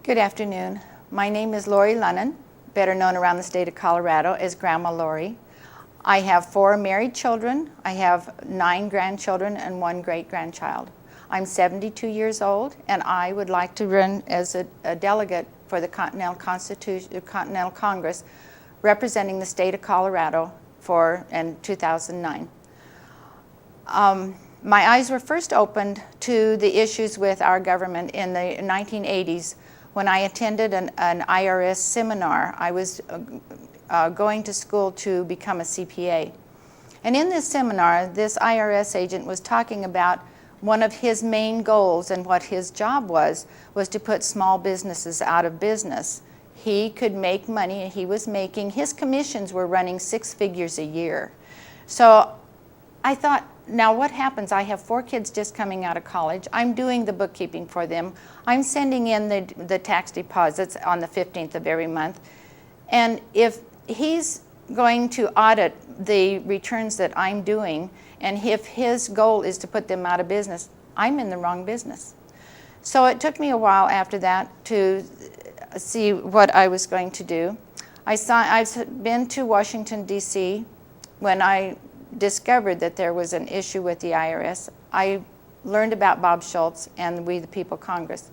Good afternoon. My name is Lorrie Lunnon, better known around the state of Colorado as Grandma Lorrie. I have 4 married children. I have 9 grandchildren and 1 great-grandchild. I'm 72 years old, and I would like to run as a delegate for the Continental Congress, representing the state of Colorado in 2009. My eyes were first opened to the issues with our government in the 1980s when I attended an IRS seminar. I was going to school to become a CPA. And in this seminar, this IRS agent was talking about one of his main goals, and what his job was to put small businesses out of business. He could make money, and his commissions were running 6 figures a year. So I thought, now what happens? I have 4 kids just coming out of college. I'm doing the bookkeeping for them. I'm sending in the tax deposits on the 15th of every month. And if he's going to audit the returns that I'm doing, and if his goal is to put them out of business, I'm in the wrong business. So it took me a while after that to see what I was going to do. I've been to Washington, D.C. when I discovered that there was an issue with the IRS. I learned about Bob Schultz and We the People Congress.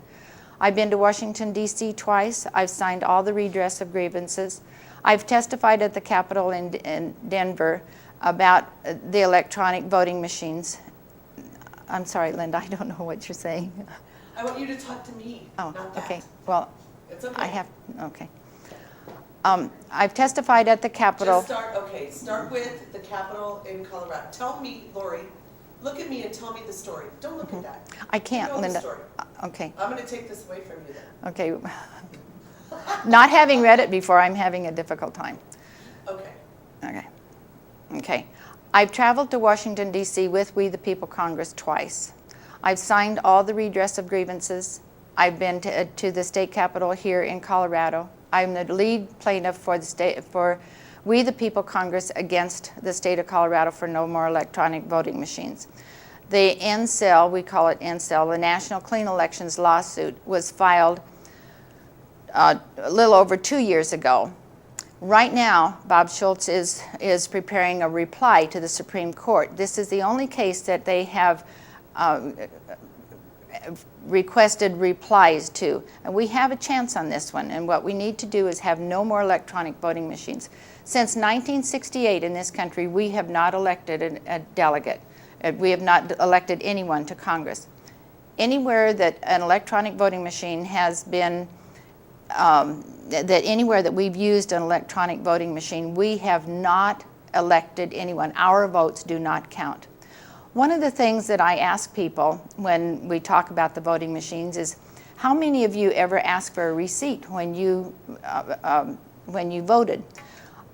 I've been to Washington, D.C. twice. I've signed all the redress of grievances. I've testified at the Capitol in Denver about the electronic voting machines. I'm sorry, Linda, I don't know what you're saying. I want you to talk to me. Oh, not okay. that. Well, It's okay. Okay. I've testified at the Capitol. Start with the Capitol in Colorado. Tell me, Lorrie, look at me and tell me the story. Don't look at that. I can't, You know Linda. the story. Okay. I'm going to take this away from you then. Okay. Not having read it before, I'm having a difficult time. Okay. Okay. I've traveled to Washington, D.C. with We the People Congress twice. I've signed all the redress of grievances. I've been to the state capitol here in Colorado. I'm the lead plaintiff for We the People Congress against the state of Colorado for no more electronic voting machines. The NCEL, we call it NCEL, the National Clean Elections lawsuit, was filed a little over 2 years ago. Right now, Bob Schultz is preparing a reply to the Supreme Court. This is the only case that they have requested replies to. And we have a chance on this one, and what we need to do is have no more electronic voting machines. Since 1968 in this country, we have not elected a delegate. We have not elected anyone to Congress. Anywhere that an electronic voting machine has been anywhere that we've used an electronic voting machine, we have not elected anyone. Our votes do not count. One of the things that I ask people when we talk about the voting machines is, how many of you ever asked for a receipt when you voted?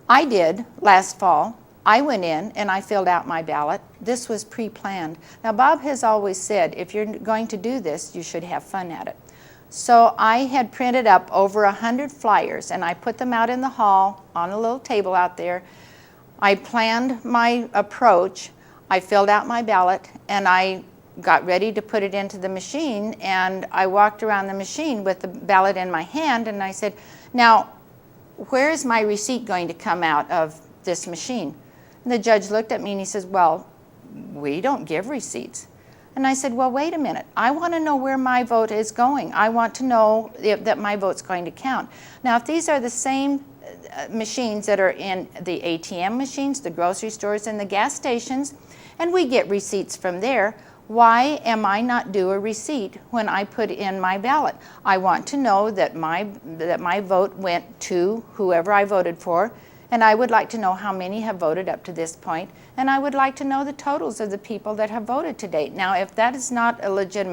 I did last fall. I went in and I filled out my ballot. This was pre-planned. Now, Bob has always said, if you're going to do this, you should have fun at it. So I had printed up over 100 flyers, and I put them out in the hall on a little table out there. I planned my approach. I filled out my ballot, and I got ready to put it into the machine, and I walked around the machine with the ballot in my hand, and I said, now, where is my receipt going to come out of this machine? And the judge looked at me and he says, well, we don't give receipts. And I said, well, wait a minute. I want to know where my vote is going. I want to know that my vote's going to count. Now, if these are the same machines that are in the ATM machines, the grocery stores, and the gas stations, and we get receipts from there, why am I not due a receipt when I put in my ballot? I want to know that my vote went to whoever I voted for, and I would like to know how many have voted up to this point, and I would like to know the totals of the people that have voted to date. Now, if that is not a legitimate